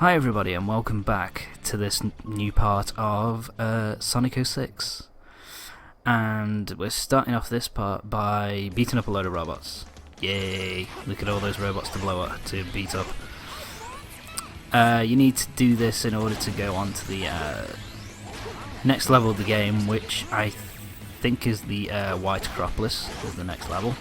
Hi everybody and welcome back to this new part of Sonic 06. And we're starting off this part by beating up a load of robots. Yay! Look at all those robots to beat up. You need to do this in order to go on to the next level of the game, which I think is the White Acropolis, is the next level.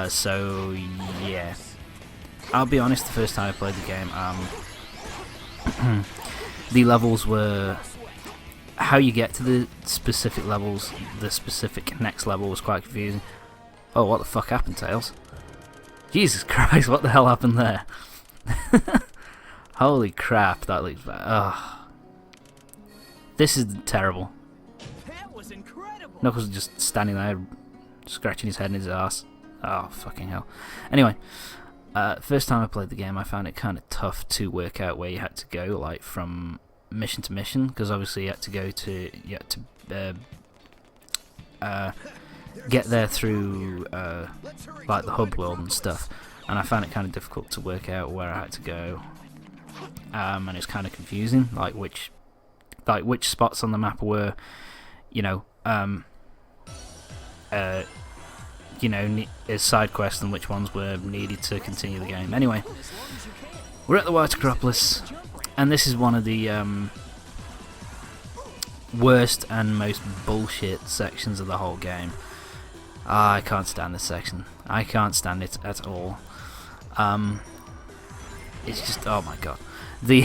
So yeah. I'll be honest, the first time I played the game, the levels were... how you get to the specific levels, the specific next level was quite confusing. Oh, what the fuck happened, Tails? Jesus Christ, what the hell happened there? Holy crap, that looks bad. Ugh. This is terrible. That was incredible. Knuckles is just standing there, scratching his head in his ass. Oh, fucking hell. Anyway. First time I played the game, I found it kind of tough to work out where you had to go, like from mission to mission, because obviously you had to get there through like the hub world and stuff, and I found it kind of difficult to work out where I had to go, and it's kind of confusing, like which spots on the map were, as side quests and which ones were needed to continue the game. Anyway, we're at the White Acropolis, and this is one of the worst and most bullshit sections of the whole game. I can't stand this section. I can't stand it at all. It's just, oh my god. The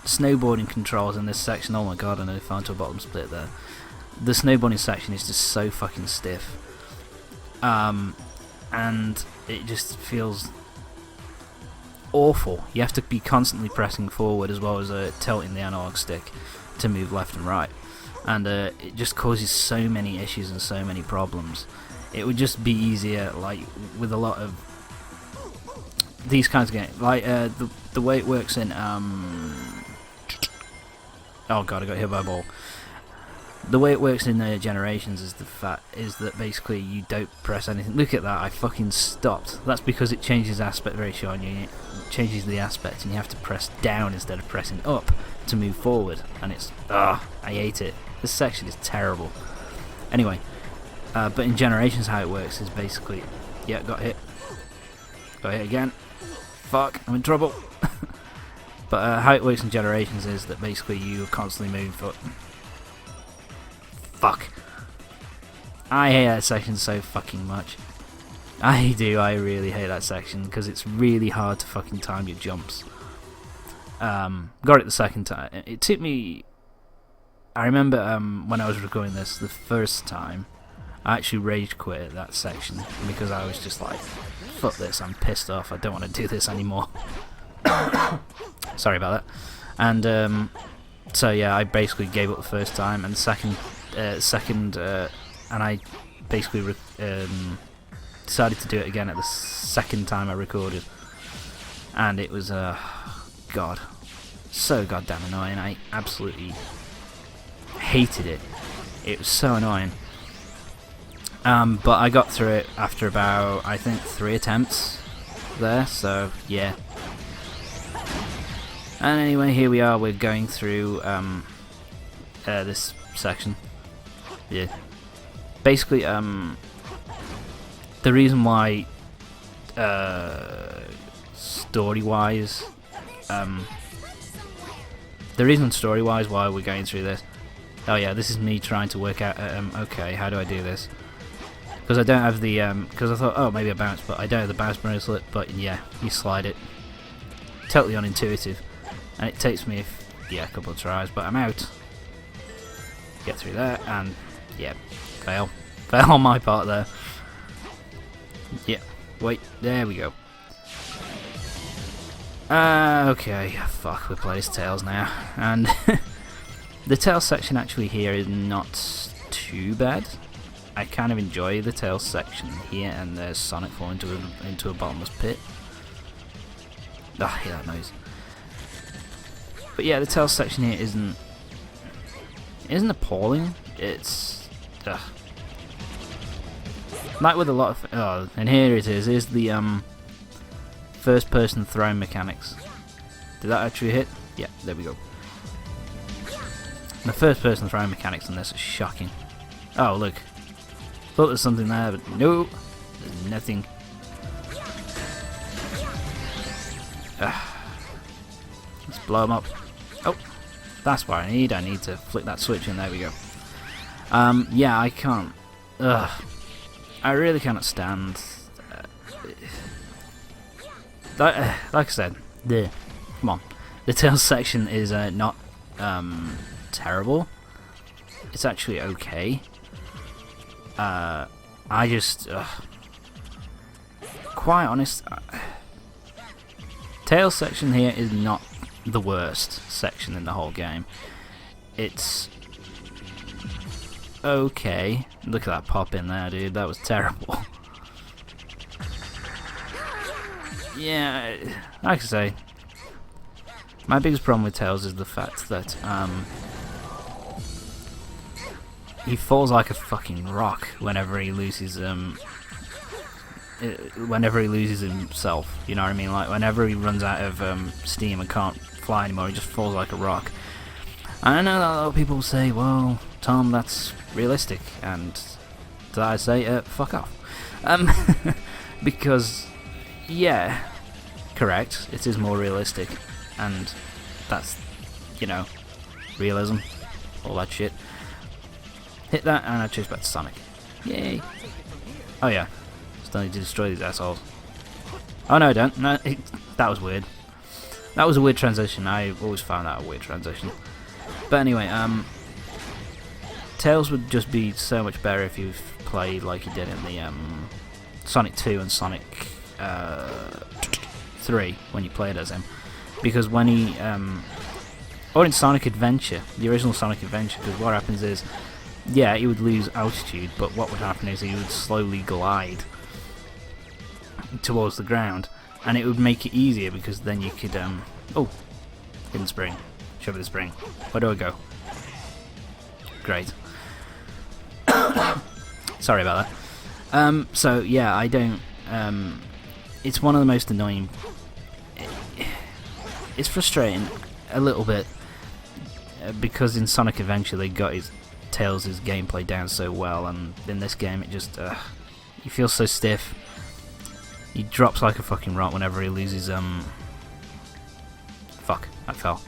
snowboarding controls in this section, oh my god, I nearly fell into a bottom split there. The snowboarding section is just so fucking stiff, and it just feels awful. You have to be constantly pressing forward as well as tilting the analog stick to move left and right, and it just causes so many issues and so many problems. It would just be easier, like with a lot of these kinds of games, like the way it works in oh god, I got hit by a ball. The way it works in Generations is that basically you don't press anything. Look at that, I fucking stopped. That's because it changes aspect ratio on you. It changes the aspect and you have to press down instead of pressing up to move forward. And it's... I hate it. This section is terrible. Anyway, but in Generations how it works is basically... yeah, got hit. Got hit again. Fuck, I'm in trouble. But how it works in Generations is that basically you constantly move forward. Fuck. I hate that section so fucking much. I really hate that section because it's really hard to fucking time your jumps. Got it the second time. It took me... I remember when I was recording this the first time, I actually rage quit that section because I was just like, fuck this, I'm pissed off, I don't want to do this anymore. Sorry about that. And so yeah, I basically gave up the first time, and the second and I basically decided to do it again at the second time I recorded, and it was god, so goddamn annoying. I absolutely hated it. It was so annoying. But I got through it after about, I think, 3 attempts there, so yeah. And anyway, here we are, we're going through this section. Yeah. Basically, the reason why, story-wise, why we're going through this. Oh yeah, this is me trying to work out, okay, how do I do this? Because I don't have the, because I thought, oh, maybe I bounce, but I don't have the bounce bracelet, but yeah, you slide it. Totally unintuitive. And it takes me, a couple of tries, but I'm out. Get through there, and yeah, fail on my part there. Yeah, wait, there we go. Okay, fuck, we play as Tails now, and the Tails section actually here is not too bad. I kind of enjoy the Tails section here, and there's Sonic falling into a bottomless pit. Ah, I hear that noise. But yeah, the Tails section here isn't appalling. It's like with a lot of and here it is. Here's the first person throwing mechanics. Did that actually hit? Yeah, there we go. The first person throwing mechanics in this is shocking. Oh, look. Thought there's something there, but no, there's nothing. Let's blow them up. Oh, that's what I need. I need to flick that switch and there we go. Yeah, I can't. I really cannot stand. Like I said, come on. The Tails section is not terrible. It's actually okay. I just, quite honest, Tails section here is not the worst section in the whole game. It's okay. Look at that pop in there, dude. That was terrible. Yeah, like I say, my biggest problem with Tails is the fact that he falls like a fucking rock whenever he loses himself. You know what I mean? Like whenever he runs out of steam and can't fly anymore, he just falls like a rock. And I know that a lot of people say, "Well, Tom, that's realistic," and did I say, "Fuck off"? Because yeah, correct. It is more realistic, and that's, you know, realism, all that shit. Hit that, and I chase back to Sonic. Yay! Oh yeah, still need to destroy these assholes. Oh no, I don't. No, that was weird. That was a weird transition. I always found that a weird transition. But anyway, Tails would just be so much better if you played like you did in the Sonic 2 and Sonic 3 when you played as him, because when he or in Sonic Adventure, the original Sonic Adventure, because what happens is, yeah, he would lose altitude, but what would happen is he would slowly glide towards the ground, and it would make it easier because then you could oh, hidden spring, show me the spring. Where do I go? Great. Sorry about that. So yeah, I don't. It's one of the most annoying. It's frustrating a little bit because in Sonic Adventure they got Tails' gameplay down so well, and in this game it just he feels so stiff. He drops like a fucking rock whenever he loses fuck, I fell.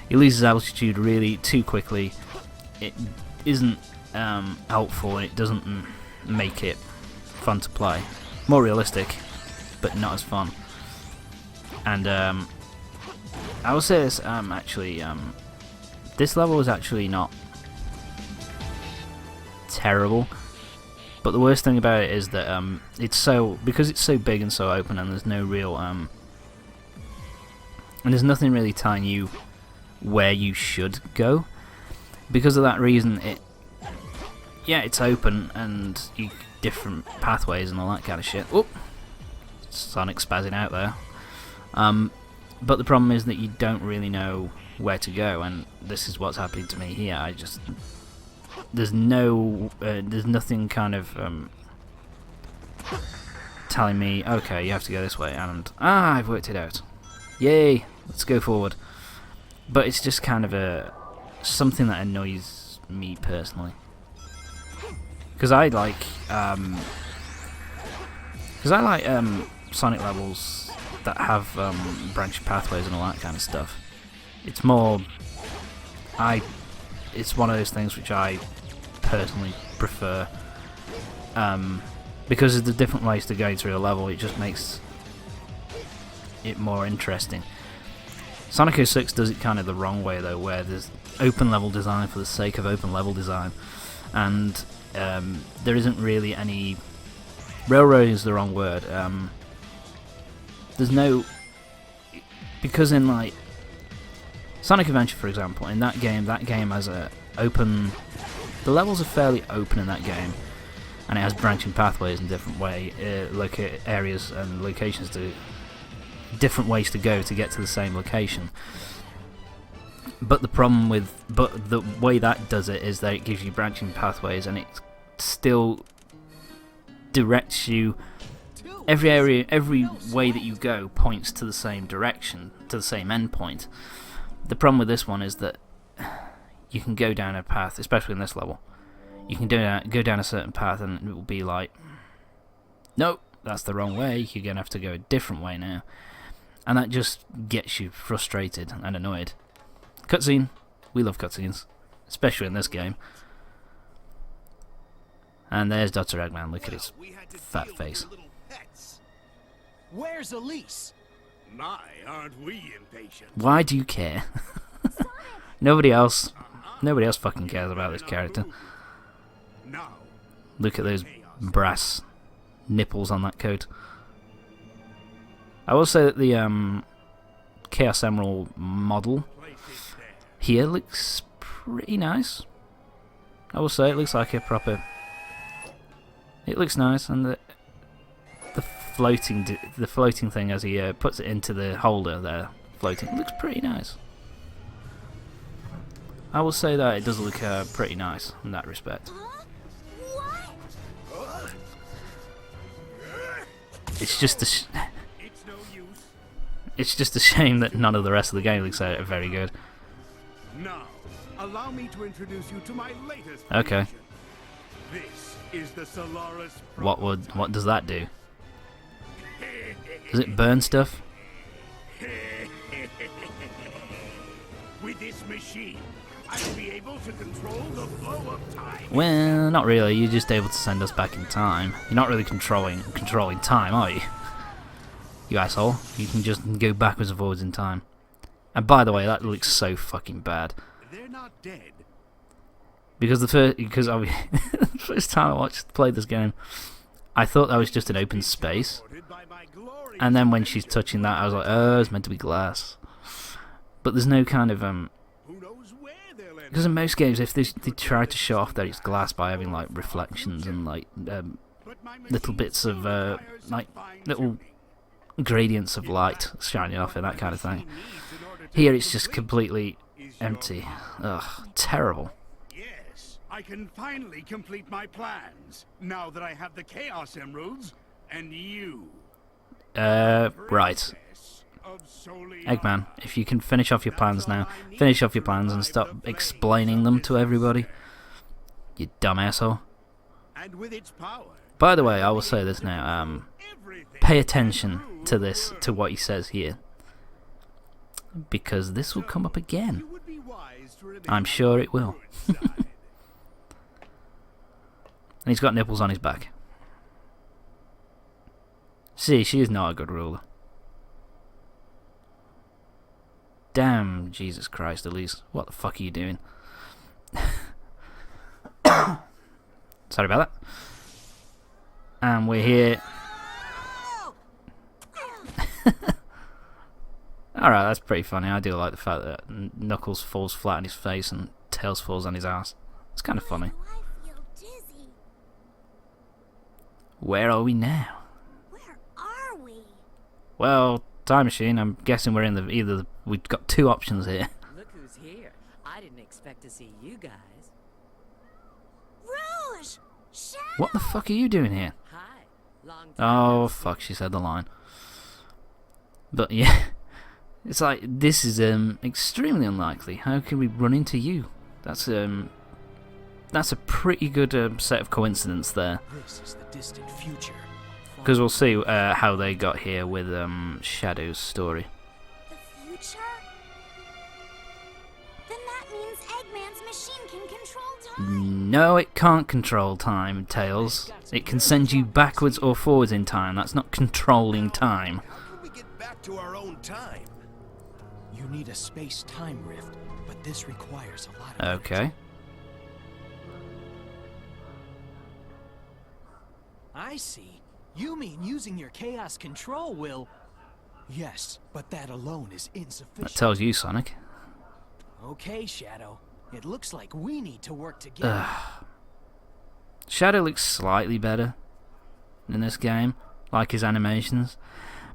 He loses altitude really too quickly. It isn't helpful, and it doesn't make it fun to play. More realistic, but not as fun. And I will say this, actually, this level is actually not terrible, but the worst thing about it is that because it's so big and so open, and there's no real and there's nothing really telling you where you should go. Because of that reason, it's open and different pathways and all that kind of shit. Oop, Sonic spazzing out there. But the problem is that you don't really know where to go, and this is what's happening to me here. There's nothing kind of telling me, okay, you have to go this way, and I've worked it out. Yay, let's go forward. But it's just kind of something that annoys me personally, because I like Sonic levels that have branched pathways and all that kind of stuff. It's more, it's one of those things which I personally prefer, because of the different ways to go through a level. It just makes it more interesting. Sonic 06 does it kind of the wrong way though, where there's open level design for the sake of open level design, and there isn't really any railroad is the wrong word. There's no, because in like Sonic Adventure, for example, in that game has a open. The levels are fairly open in that game, and it has branching pathways in different areas and locations to different ways to go to get to the same location. But the way that does it is that it gives you branching pathways, and it still directs you every way that you go points to the same direction, to the same endpoint. The problem with this one is that you can go down a path, especially in this level. You can go down a certain path and it will be like, nope, that's the wrong way, you're going to have to go a different way now. And that just gets you frustrated and annoyed. Cutscene. We love cutscenes, especially in this game. And there's Dr. Eggman, look at his fat face. Where's Elise? My, aren't we impatient? Why do you care? Nobody else fucking cares about this character. Now, Look at those brass nipples on that coat. I will say that the Chaos Emerald model here looks pretty nice. I will say it looks like a proper... It looks nice, and the floating thing as he puts it into the holder there, floating, looks pretty nice. I will say that it does look pretty nice in that respect. It's just it's just a shame that none of the rest of the game looks very good. now, allow me to introduce you to my latest Okay. creation. This is the Solaris. What does that do? Does it burn stuff? With this machine, I'll be able to control the flow of time. Well, not really. You're just able to send us back in time. You're not really controlling time, are you? You asshole. You can just go backwards and forwards in time. And by the way, that looks so fucking bad. They're not dead. Because the first time I played this game, I thought that was just an open space. And then when she's touching that, I was like, oh, it's meant to be glass. But there's no kind of Who knows where they'll end because in most games, if they try to show off that it's glass by having like reflections and like little bits of like little gradients of light shining off and that kind of thing. Here it's just completely empty. Ugh, terrible. Yes, I can finally complete my plans now that I have the Chaos Emeralds and you. Right. Eggman, if you can finish off your plans now, finish off your plans and stop explaining them to everybody. You dumb asshole. And with its power, By the way, I will say this now, pay attention to this, to what he says here. Because this will come up again. you would be wise to remain I'm sure it will. on the good side. And he's got nipples on his back. See, she is not a good ruler. Damn, Jesus Christ, Elise. What the fuck are you doing? Sorry about that. And we're here. Alright, that's pretty funny. I do like the fact that Knuckles falls flat on his face and Tails falls on his ass. It's kind of funny. I feel dizzy. Where are we now? Where are we? Well, time machine. I'm guessing we're in the we've got two options here. Look who's here. I didn't expect to see you guys. Rouge! Shadow! What the fuck are you doing here? Hi. Long time Oh no see. fuck, she said the line. But yeah, it's like this is extremely unlikely. How can we run into you? That's a pretty good set of coincidence there. This is the distant future. Because we'll see how they got here with Shadow's story. The future? Then that means Eggman's machine can control time. No, it can't control time, Tails. It can send you backwards or forwards in time. That's not controlling time. How can we get back to our own time? You need a space-time rift, but this requires a lot of Okay. I see. You mean using your chaos control will... Yes, but that alone is That insufficient. tells you, Sonic. Okay, Shadow. It looks like we need to work together. Shadow looks slightly better in this game, like his animations.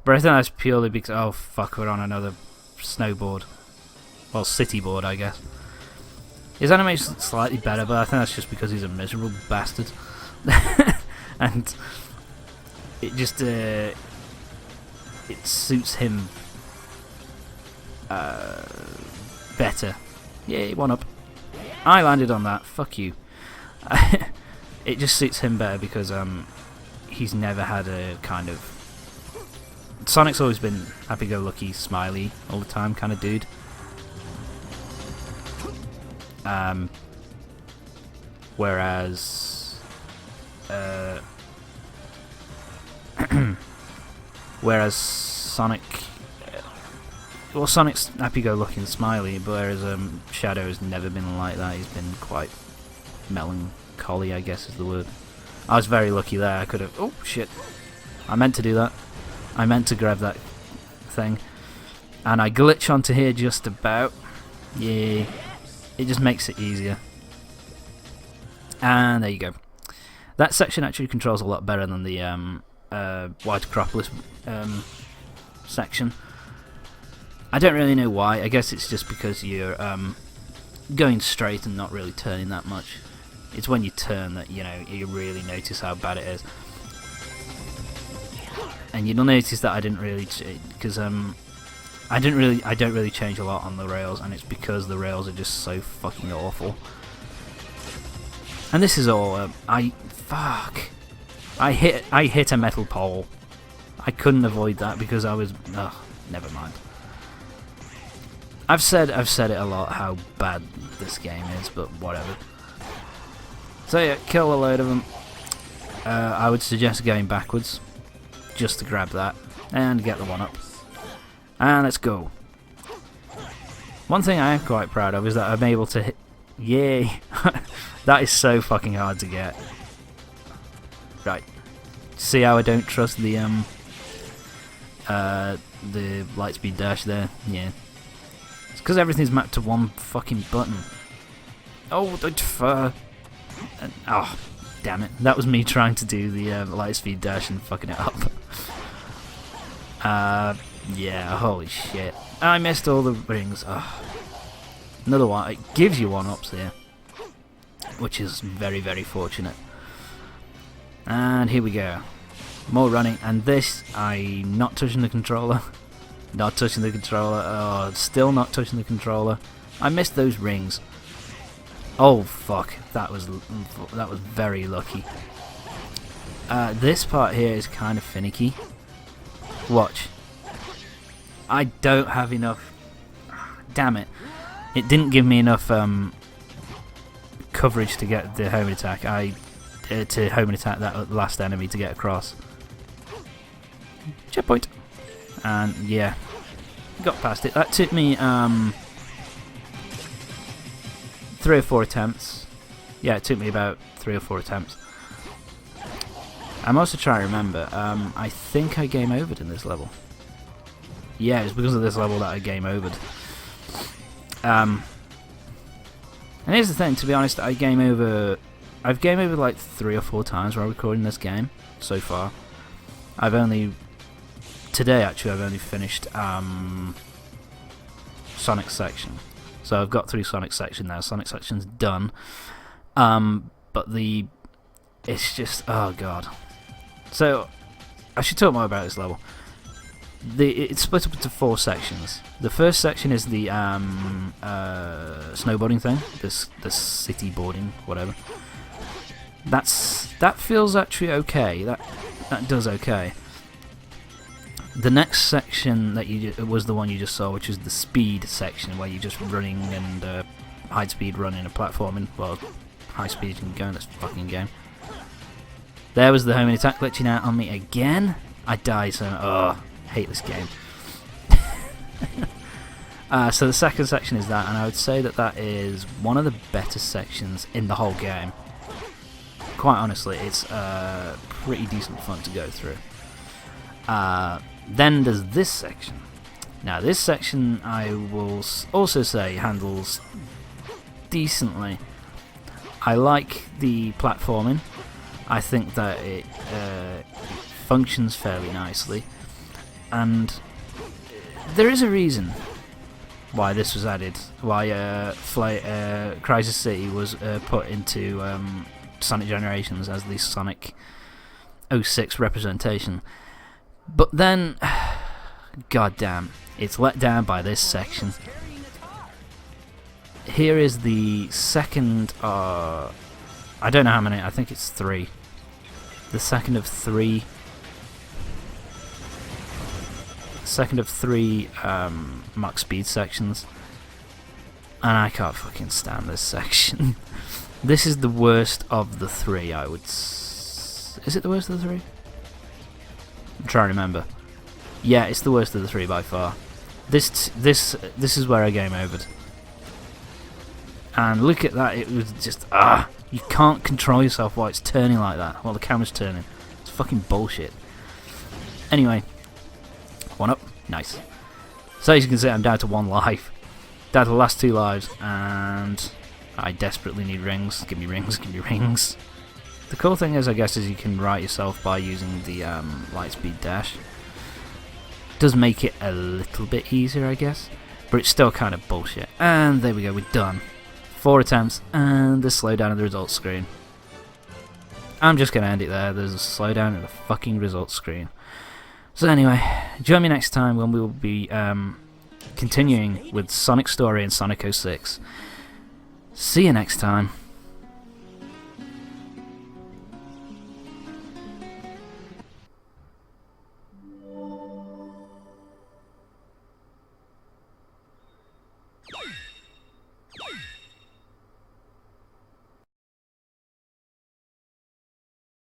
But I think that's purely because... Oh, fuck, we're on another snowboard. Well, city board, I guess. His animations look slightly better, but I think that's just because he's a miserable bastard. And it just it suits him better. Yeah, 1-up. I landed on that. Fuck you. It just suits him better because he's never had a kind of... Sonic's always been happy-go-lucky, smiley, all the time kind of dude. Whereas Sonic... well, Sonic's happy-go-lucky and smiley, but whereas Shadow has never been like that. He's been quite melancholy, I guess is the word. I was very lucky there. I could have... oh, shit. I meant to do that. I meant to grab that thing. And I glitch onto here just about. Yeah. It just makes it easier. And there you go. That section actually controls a lot better than the White Acropolis section. I don't really know why. I guess it's just because you're going straight and not really turning that much. It's when you turn that you really notice how bad it is. And you'll notice that I didn't really, because I don't really change a lot on the rails, and it's because the rails are just so fucking awful. And this is all I hit a metal pole. I couldn't avoid that because I was... ugh, never mind. I've said it a lot how bad this game is, but whatever. So yeah, kill a load of them. I would suggest going backwards, just to grab that, and get the 1-up. And let's go. One thing I am quite proud of is that I'm able to hit... yay! That is so fucking hard to get. Right. See how I don't trust the Lightspeed dash there? Yeah. It's because everything's mapped to one fucking button. Oh, oh, damn it. That was me trying to do the Lightspeed dash and fucking it up. Yeah, holy shit. I missed all the rings. Oh. Another one. It gives you 1-ups here, which is very, very fortunate. And here we go. More running, and this, I'm not touching the controller. Not touching the controller. Oh, still not touching the controller. I missed those rings. Oh fuck, that was very lucky. This part here is kind of finicky. Watch. I don't have enough. Damn it! It didn't give me enough coverage to get the homing attack. To homing attack that last enemy to get across. Checkpoint. And yeah, got past it. That took me 3 or 4 attempts. Yeah, it took me about 3 or 4 attempts. I'm also trying to remember. I think I game overed in this level. Yeah, it's because of this level that I game overed. And here's the thing. To be honest, I've game over like 3 or 4 times while recording this game so far. Today actually I've only finished Sonic section. So I've got through Sonic section now. Sonic section's done. But it's just, oh god. So I should talk more about this level. It's split up into 4 sections. The first section is the snowboarding thing, the city boarding, whatever. That feels actually okay. That does okay. The next section that was the one you just saw, which is the speed section, where you're just running and high speed running and platforming. Well, high speed you can go in this fucking game. There was the homing attack glitching out on me again. I died, so hate this game. So the second section is that, and I would say that is one of the better sections in the whole game. Quite honestly, it's pretty decent fun to go through. Then there's this section. Now this section I will also say handles decently. I like the platforming. I think that it functions fairly nicely, and there is a reason why this was added, why Crisis City was put into Sonic Generations as the Sonic 06 representation. But then, goddamn, it's let down by this section. Here is the second, I don't know how many, I think it's 3. The second of 3 Mach speed sections. And I can't fucking stand this section. This is the worst of the 3, I would is it the worst of the 3? I'm trying to remember. Yeah, it's the worst of the 3 by far. This is where I game overed. And look at that, it was just, you can't control yourself while it's turning like that, while the camera's turning. It's fucking bullshit. Anyway, 1 up, nice. So as you can see, I'm down to 1 life. Down to the last 2 lives, and I desperately need rings. Give me rings, give me rings. The cool thing is, I guess, is you can right yourself by using the Lightspeed Dash. Does make it a little bit easier, I guess, but it's still kind of bullshit. And there we go, we're done. 4 attempts, and the slowdown of the results screen. I'm just going to end it there. There's a slowdown of the fucking results screen. So anyway, join me next time when we will be continuing with Sonic Story and Sonic 06. See you next time.